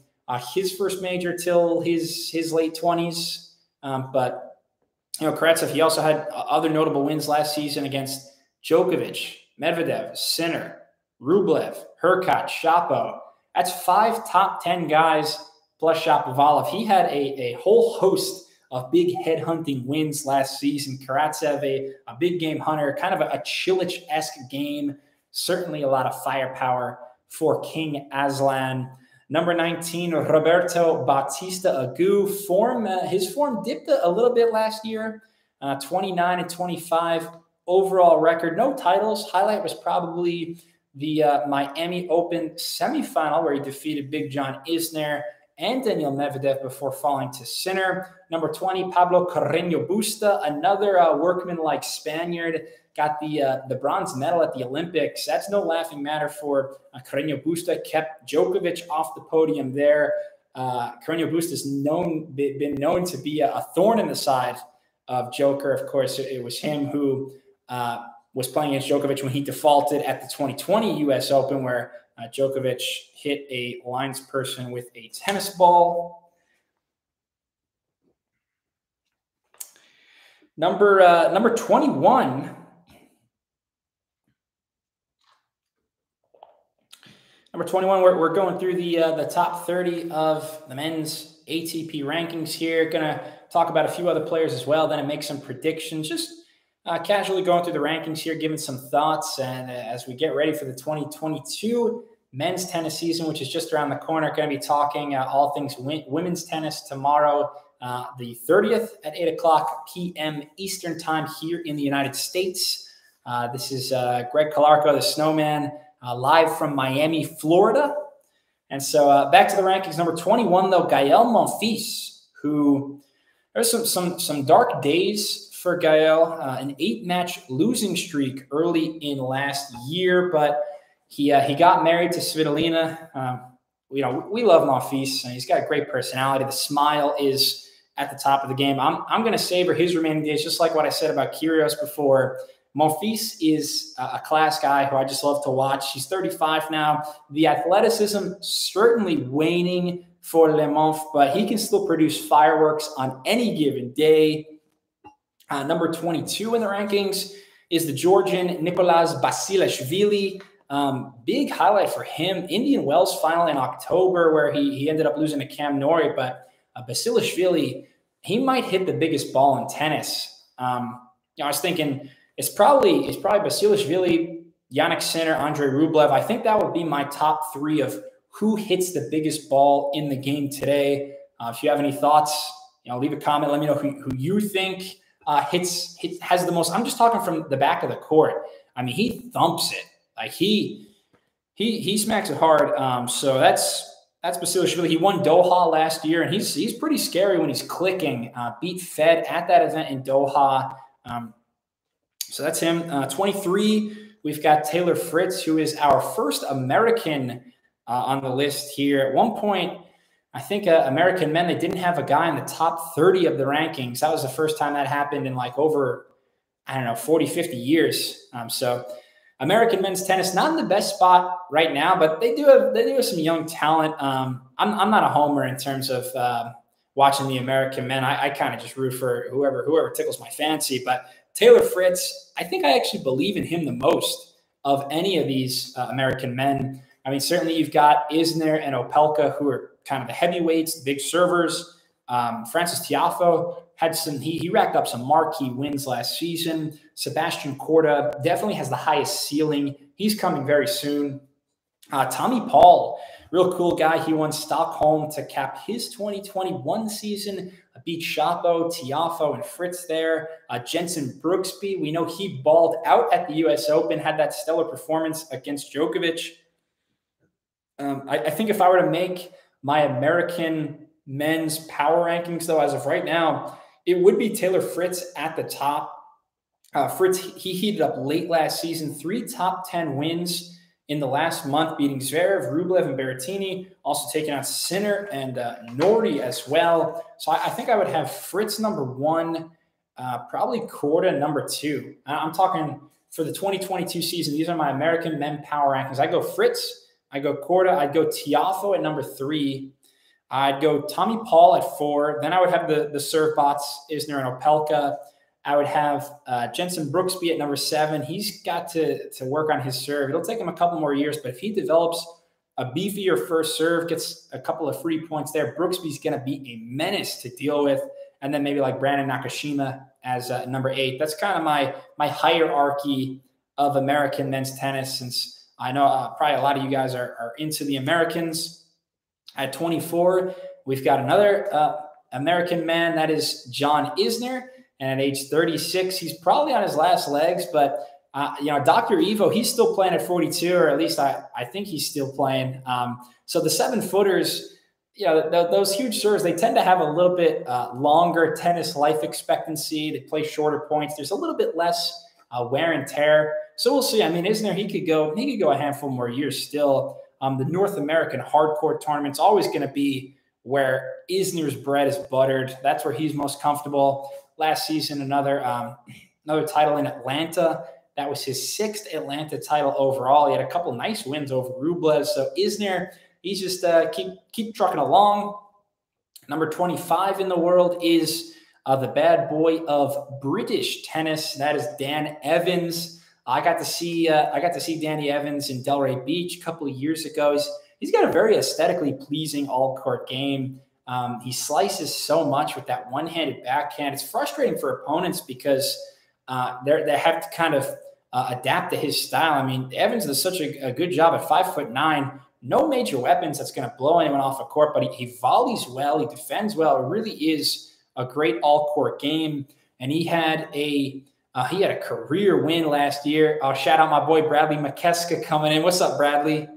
his first major till his late 20s. But Karatsev, he also had other notable wins last season against Djokovic, Medvedev, Sinner, Rublev, Hurkacz, Shapo. That's 5 top 10 guys plus Shapovalov. He had a whole host of big headhunting wins last season. Karatsev, a big game hunter, kind of a Cilic-esque game. Certainly a lot of firepower for King Aslan. Number 19, Roberto Bautista Agu. His form dipped a little bit last year, 29-25 overall record. No titles. Highlight was probably the Miami Open semifinal where he defeated Big John Isner and Daniil Medvedev before falling to Sinner. Number 20, Pablo Carreno Busta, another workman-like Spaniard. Got the bronze medal at the Olympics. That's no laughing matter for Carreno Busta. Kept Djokovic off the podium there. Carreno Busta has been known to be a thorn in the side of Joker. Of course, it was him who was playing against Djokovic when he defaulted at the 2020 U.S. Open, where Djokovic hit a linesperson with a tennis ball. Number 21. Number 21, we're going through the top 30 of the men's ATP rankings here. Going to talk about a few other players as well, then make some predictions. Just casually going through the rankings here, giving some thoughts. And as we get ready for the 2022 men's tennis season, which is just around the corner, going to be talking all things women's tennis tomorrow, the 30th at 8 o'clock p.m. Eastern time here in the United States. This is Greg Calarco, the Snowman, live from Miami, Florida. And so back to the rankings. Number 21, though, Gael Monfils, who there's some dark days for Gael. An 8-match losing streak early in last year, but he got married to Svitolina. We love Monfils, and he's got a great personality. The smile is at the top of the game. I'm going to savor his remaining days, just like what I said about Kyrgios before. Monfils is a class guy who I just love to watch. He's 35 now. The athleticism certainly waning for Le Monf, but he can still produce fireworks on any given day. Number 22 in the rankings is the Georgian Nicolas Basilashvili. Big highlight for him. Indian Wells final in October, where he ended up losing to Cam Nori, but Basilashvili, he might hit the biggest ball in tennis. I was thinking it's probably Basilashvili, Yannick Sinner, Andre Rublev. I think that would be my top 3 of who hits the biggest ball in the game today. If you have any thoughts, leave a comment. Let me know who you think has the most. I'm just talking from the back of the court. I mean, he thumps it. Like he smacks it hard. So that's Basilashvili. He won Doha last year, and he's pretty scary when he's clicking. Beat Fed at that event in Doha. So that's him. 23, we've got Taylor Fritz, who is our first American on the list here. At one point, I think American men, they didn't have a guy in the top 30 of the rankings. That was the first time that happened in like over, 40, 50 years. So American men's tennis, not in the best spot right now, but they do have some young talent. I'm not a homer in terms of watching the American men. I kind of just root for whoever tickles my fancy. But Taylor Fritz, I think I actually believe in him the most of any of these American men. I mean, certainly you've got Isner and Oppelco, who are kind of the heavyweights, the big servers. Francis Tiafoe he racked up some marquee wins last season. Sebastian Korda definitely has the highest ceiling. He's coming very soon. Tommy Paul, real cool guy. He won Stockholm to cap his 2021 season. Beat Shapo, Tiafoe, and Fritz there. Jensen Brooksby, we know he balled out at the U.S. Open, had that stellar performance against Djokovic. I think if I were to make my American men's power rankings, though, as of right now, it would be Taylor Fritz at the top. Fritz, he heated up late last season, 3 top 10 wins in the last month, beating Zverev, Rublev, and Beretini, also taking out Sinner and Nori as well. So I think I would have Fritz number 1, probably Korda number 2. I'm talking for the 2022 season. These are my American men power rankings. I go Fritz, I go Korda, I'd go Tiafoe at number 3. I'd go Tommy Paul at 4. Then I would have the serve bots, Isner and Oppelco. I would have Jensen Brooksby at number 7. He's got to work on his serve. It'll take him a couple more years, but if he develops a beefier first serve, gets a couple of free points there, Brooksby's going to be a menace to deal with. And then maybe like Brandon Nakashima as number 8. That's kind of my hierarchy of American men's tennis, since I know probably a lot of you guys are into the Americans. At 24, we've got another American man. That is John Isner. And at age 36, he's probably on his last legs. But, Dr. Evo, he's still playing at 42, or at least I think he's still playing. So the 7-footers, those huge serves, they tend to have a little bit longer tennis life expectancy. They play shorter points. There's a little bit less wear and tear. So we'll see. I mean, Isner, he could go a handful more years still. The North American hardcourt tournament's always going to be where Isner's bread is buttered. That's where he's most comfortable. Last season, another title in Atlanta. That was his 6th Atlanta title overall. He had a couple nice wins over Rublev. So Isner, he's just keep trucking along. Number 25 in the world is the bad boy of British tennis. That is Dan Evans. I got to see Danny Evans in Delray Beach a couple of years ago. He's got a very aesthetically pleasing all-court game. He slices so much with that one-handed backhand. It's frustrating for opponents because they have to kind of adapt to his style. I mean, Evans does such a good job at 5'9". No major weapons that's going to blow anyone off a court, but he volleys well, he defends well. It really is a great all-court game. And he had a career win last year. I'll shout out my boy Bradley McKeska coming in. What's up, Bradley?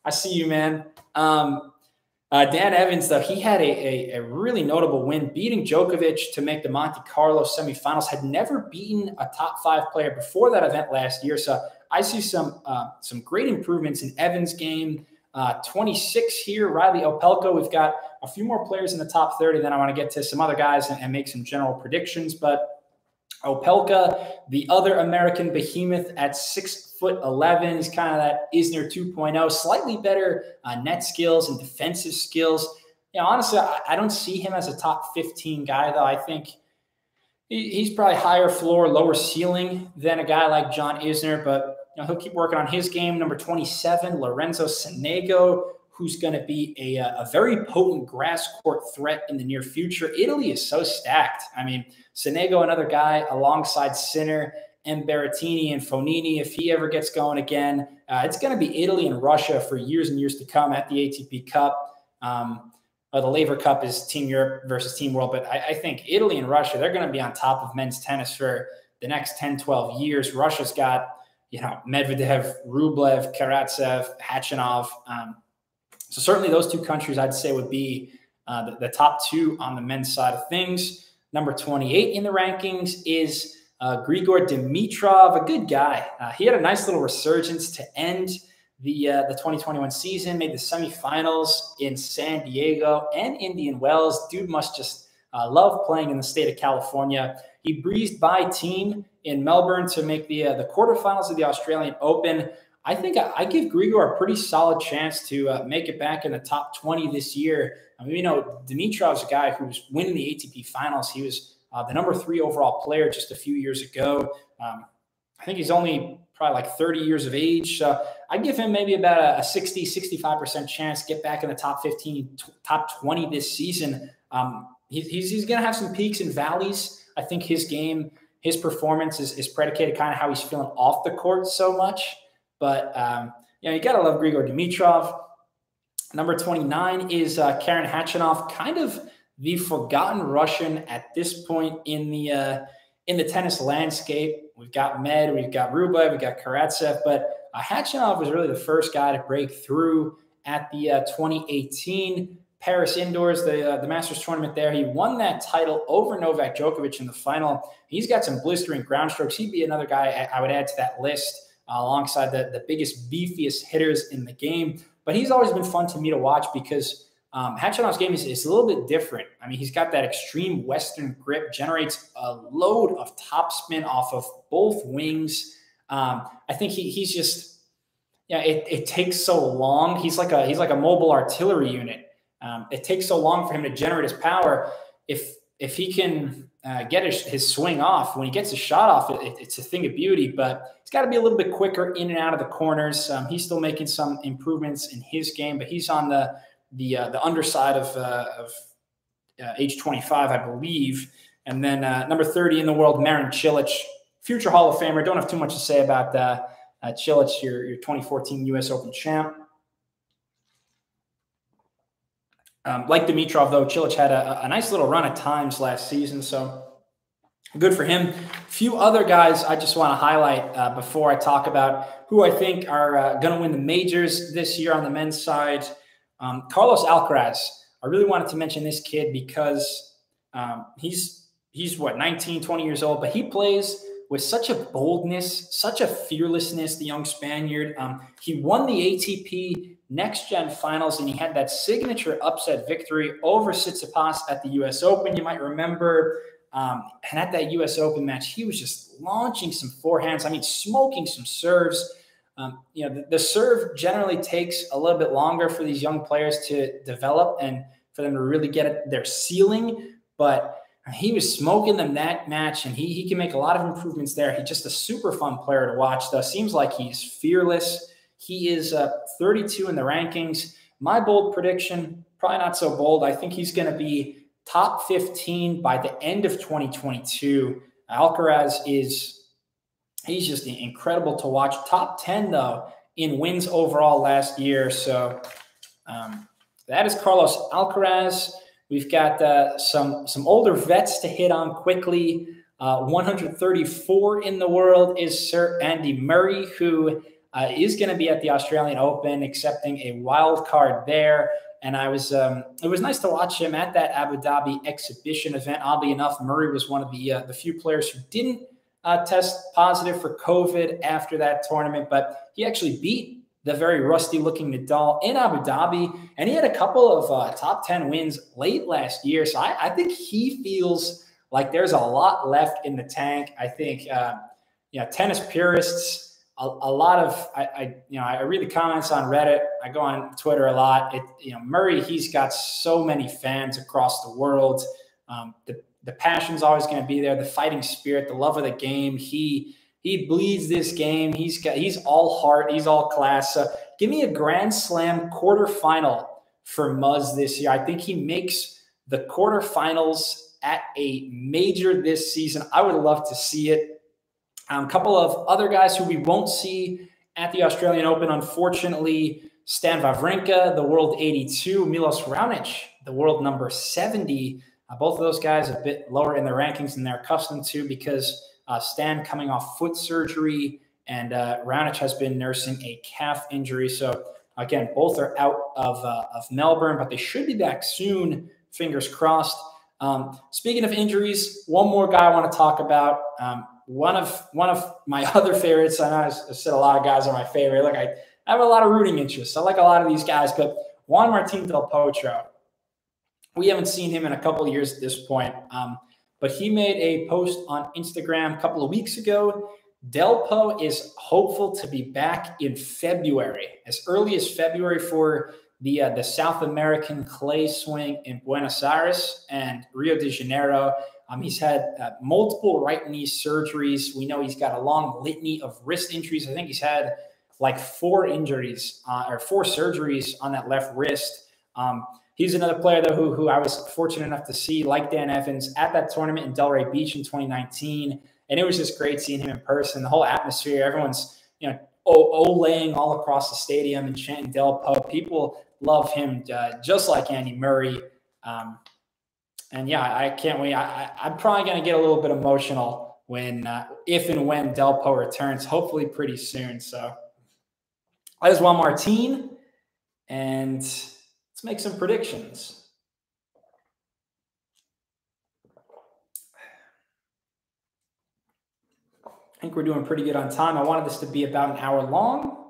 I see you, man. Dan Evans, though, he had a really notable win, beating Djokovic to make the Monte Carlo semifinals. Had never beaten a top 5 player before that event last year. So I see some great improvements in Evans' game. 26 here, Riley Oppelco. We've got a few more players in the top 30. Then I want to get to some other guys and make some general predictions. But Oppelco, the other American behemoth at 6'11", he's kind of that Isner 2.0, slightly better net skills and defensive skills. Honestly, I don't see him as a top 15 guy, though. I think he's probably higher floor, lower ceiling than a guy like John Isner, but he'll keep working on his game. Number 27, Lorenzo Sanego, who's going to be a very potent grass court threat in the near future. Italy is so stacked. I mean, Sanego, another guy alongside Sinner and Beretini and Fonini. If he ever gets going again, it's going to be Italy and Russia for years and years to come at the ATP Cup. The Laver Cup is Team Europe versus Team World. But I think Italy and Russia, they're going to be on top of men's tennis for the next 10, 12 years. Russia's got, Medvedev, Rublev, Karatsev, Khachanov. So certainly those 2 countries I'd say would be the top 2 on the men's side of things. Number 28 in the rankings is Grigor Dimitrov, a good guy. He had a nice little resurgence to end the 2021 season, made the semifinals in San Diego and Indian Wells. Dude must just love playing in the state of California. He breezed by Team in Melbourne to make the quarterfinals of the Australian Open. I think I give Grigor a pretty solid chance to make it back in the top 20 this year. I mean, Dimitrov's a guy who's winning the ATP Finals. He was the number 3 overall player just a few years ago. I think he's only probably like 30 years of age. So I give him maybe about a 60, 65% chance to get back in the top 15, top 20 this season. He's going to have some peaks and valleys. I think his game, his performance is predicated kind of how he's feeling off the court so much. But, you got to love Grigor Dimitrov. Number 29 is Karen Khachanov, kind of the forgotten Russian at this point in the tennis landscape. We've got Med, we've got Rublev, we've got Karatsev, but Khachanov was really the first guy to break through at the 2018 Paris Indoors, the Masters tournament there. He won that title over Novak Djokovic in the final. He's got some blistering ground strokes. He'd be another guy I would add to that list alongside the biggest, beefiest hitters in the game. But he's always been fun to me to watch because Khachanov's game is a little bit different. I mean, he's got that extreme Western grip, generates a load of topspin off of both wings. I think he's just, it takes so long. He's like a mobile artillery unit. It takes so long for him to generate his power. If he can get his swing off, when he gets his shot off, it's a thing of beauty. But he's got to be a little bit quicker in and out of the corners. He's still making some improvements in his game, but he's on the underside of age 25, I believe. And then number 30 in the world, Marin Cilic, future Hall of Famer. Don't have too much to say about Cilic, your 2014 U.S. Open champ. Like Dimitrov, though, Cilic had a nice little run at times last season, so good for him. A few other guys I just want to highlight before I talk about who I think are going to win the majors this year on the men's side. Carlos Alcaraz. I really wanted to mention this kid because he's what, 19, 20 years old, but he plays with such a boldness, such a fearlessness, the young Spaniard. He won the ATP next-gen finals, and he had that signature upset victory over Tsitsipas at the U.S. Open. You might remember, and at that U.S. Open match, he was just launching some forehands. I mean, smoking some serves. The serve generally takes a little bit longer for these young players to develop and for them to really get at their ceiling. But he was smoking them that match, and he can make a lot of improvements there. He's just a super fun player to watch, though. Seems like he's fearless. He is 32 in the rankings. My bold prediction, probably not so bold. I think he's going to be top 15 by the end of 2022. Alcaraz he's just incredible to watch. Top 10, though, in wins overall last year. So that is Carlos Alcaraz. We've got some older vets to hit on quickly. 134 in the world is Sir Andy Murray, who is going to be at the Australian Open, accepting a wild card there. And it was nice to watch him at that Abu Dhabi exhibition event. Oddly enough, Murray was one of the few players who didn't test positive for COVID after that tournament, but he actually beat the very rusty-looking Nadal in Abu Dhabi, and he had a couple of top 10 wins late last year. So I think he feels like there's a lot left in the tank. I think, tennis purists, a lot of I read the comments on Reddit. I go on Twitter a lot. Murray, he's got so many fans across the world. The passion's always going to be there. The fighting spirit, the love of the game. He bleeds this game. He's all heart. He's all class. So give me a Grand Slam quarterfinal for Muzz this year. I think he makes the quarterfinals at a major this season. I would love to see it. A couple of other guys who we won't see at the Australian Open, unfortunately, Stan Wawrinka, the world 82, Milos Raonic, the world number 70. Both of those guys a bit lower in the rankings than they're accustomed to because Stan coming off foot surgery and Raonic has been nursing a calf injury. So, again, both are out of Melbourne, but they should be back soon, fingers crossed. Speaking of injuries, one more guy I want to talk about. One of my other favorites. I know I said a lot of guys are my favorite. Look, I have a lot of rooting interests. I like a lot of these guys, but Juan Martín del Potro, we haven't seen him in a couple of years at this point, but he made a post on Instagram a couple of weeks ago. Del Po is hopeful to be back in February, as early as February for the South American clay swing in Buenos Aires and Rio de Janeiro. He's had multiple right knee surgeries. We know he's got a long litany of wrist injuries. I think he's had like 4 injuries or 4 surgeries on that left wrist. He's another player, though, who I was fortunate enough to see, like Dan Evans, at that tournament in Delray Beach in 2019. And it was just great seeing him in person. The whole atmosphere, everyone's, olaying all across the stadium and chanting Del Po. People love him just like Andy Murray. And yeah, I can't wait. I'm probably going to get a little bit emotional if and when Del Po returns, hopefully pretty soon. So that is Juan Martín. And let's make some predictions. I think we're doing pretty good on time. I wanted this to be about an hour long,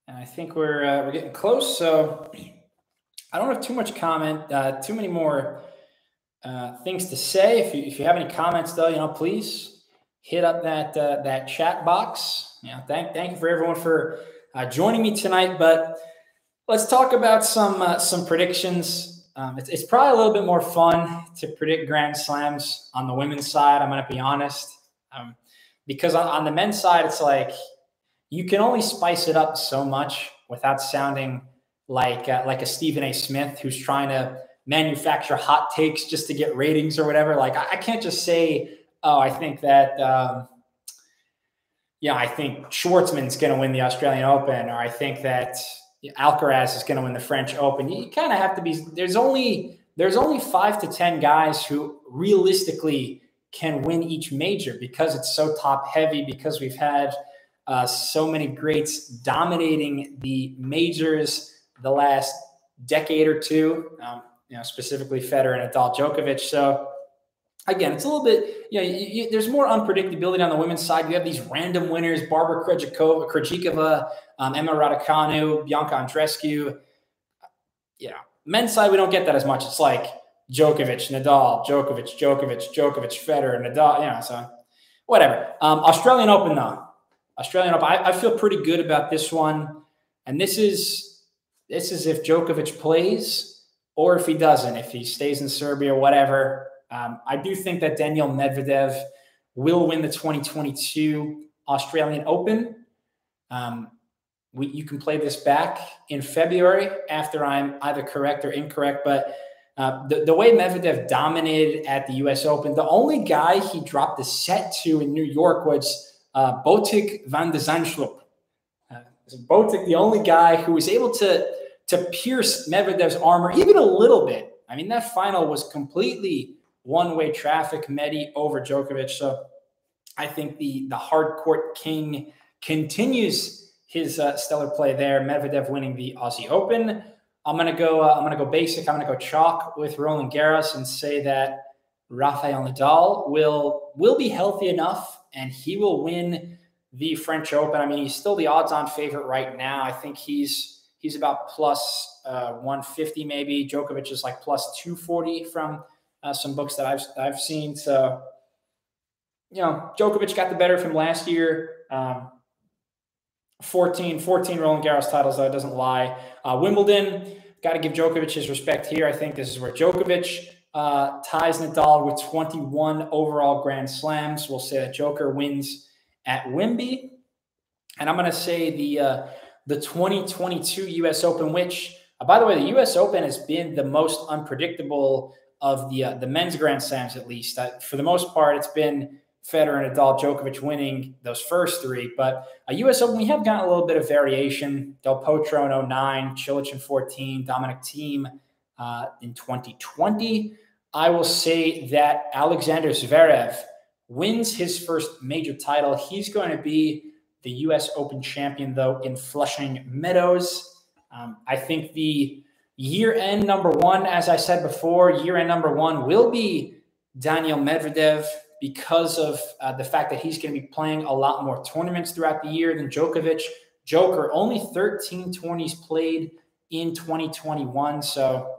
and I think we're getting close. So I don't have too much too many more things to say. If you have any comments, though, please hit up that chat box. Thank you for everyone for joining me tonight. But let's talk about some predictions. It's probably a little bit more fun to predict Grand Slams on the women's side. I'm going to be honest. Because on the men's side, it's like you can only spice it up so much without sounding like a Stephen A. Smith who's trying to manufacture hot takes just to get ratings or whatever. Like I can't just say, oh, I think that, I think Schwartzman's going to win the Australian Open, or I think that Alcaraz is going to win the French Open. You kind of have to be. There's only 5 to 10 guys who realistically can win each major because it's so top heavy, because we've had so many greats dominating the majors the last decade or two, specifically Federer and Nadal, Djokovic. So again, it's a little bit, there's more unpredictability on the women's side. You have these random winners, Barbara Krejcikova, Emma Raducanu, Bianca Andreescu. Men's side, we don't get that as much. It's like Djokovic, Nadal, Djokovic, Federer, Nadal, so whatever. Australian Open, though. Australian Open, I feel pretty good about this one. And this is if Djokovic plays or if he doesn't, if he stays in Serbia, whatever. I do think that Daniil Medvedev will win the 2022 Australian Open. You can play this back in February after I'm either correct or incorrect. But the way Medvedev dominated at the U.S. Open, the only guy he dropped the set to in New York was Botic van de Zandschulp. Botic, the only guy who was able to pierce Medvedev's armor even a little bit. I mean, that final was completely one-way traffic, Medi over Djokovic. So I think the hard court king continues his stellar play there. Medvedev winning the Aussie Open. I'm gonna go basic. I'm gonna go chalk with Roland Garros and say that Rafael Nadal will be healthy enough and he will win the French Open. I mean, he's still the odds-on favorite right now. I think he's about plus 150 maybe. Djokovic is like plus 240 from some books that I've seen. So, Djokovic got the better of him last year. 14 Roland Garros titles, though, it doesn't lie. Wimbledon, got to give Djokovic his respect here. I think this is where Djokovic ties Nadal with 21 overall Grand Slams. We'll say that Joker wins at Wemby. And I'm going to say the 2022 U.S. Open, which, by the way, the U.S. Open has been the most unpredictable of the men's Grand Slams, at least. For the most part, it's been Federer and Nadal, Djokovic winning those first three. But a U.S. Open, we have gotten a little bit of variation. Del Potro in 2009, Cilic in 2014, Dominic Thiem in 2020. I will say that Alexander Zverev wins his first major title. He's going to be the U.S. Open champion, though, in Flushing Meadows. I think the year-end number one, as I said before, year-end number one will be Daniil Medvedev because of the fact that he's going to be playing a lot more tournaments throughout the year than Djokovic. Joker, only 13 tourneys played in 2021. So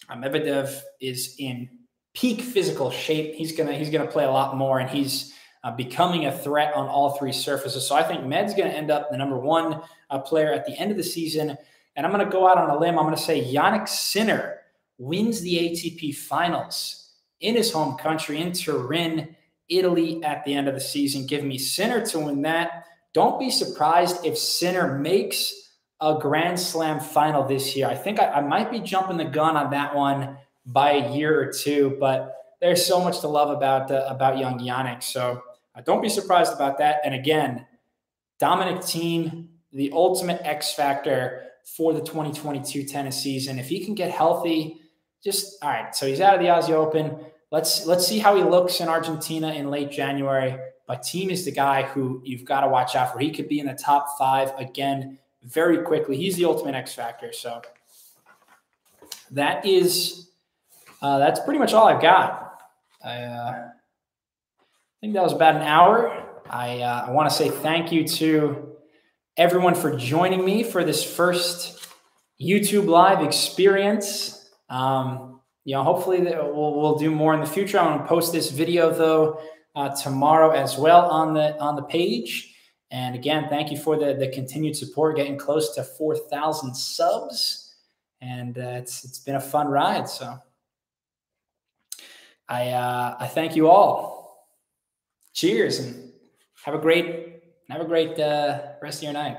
Medvedev is in peak physical shape. He's gonna play a lot more, and he's becoming a threat on all three surfaces. So I think Med's going to end up the number one player at the end of the season. And I'm going to go out on a limb. I'm going to say Yannick Sinner wins the ATP Finals in his home country, in Turin, Italy, at the end of the season. Give me Sinner to win that. Don't be surprised if Sinner makes a Grand Slam final this year. I think I might be jumping the gun on that one by a year or two, but there's so much to love about young Yannick. So don't be surprised about that. And again, Dominic Thiem, the ultimate X factor for the 2022 tennis season. If he can get healthy, all right. So he's out of the Aussie Open. Let's see how he looks in Argentina in late January. But Thiem is the guy who you've got to watch out for. He could be in the top 5 again very quickly. He's the ultimate X factor. So that's pretty much all I've got. I think that was about an hour. I want to say thank you to everyone for joining me for this first YouTube Live experience. Hopefully we'll do more in the future. I'm going to post this video, though, tomorrow as well on the page. And again, thank you for the continued support, getting close to 4,000 subs. And it's been a fun ride. So I thank you all. Cheers, and have a great rest of your night.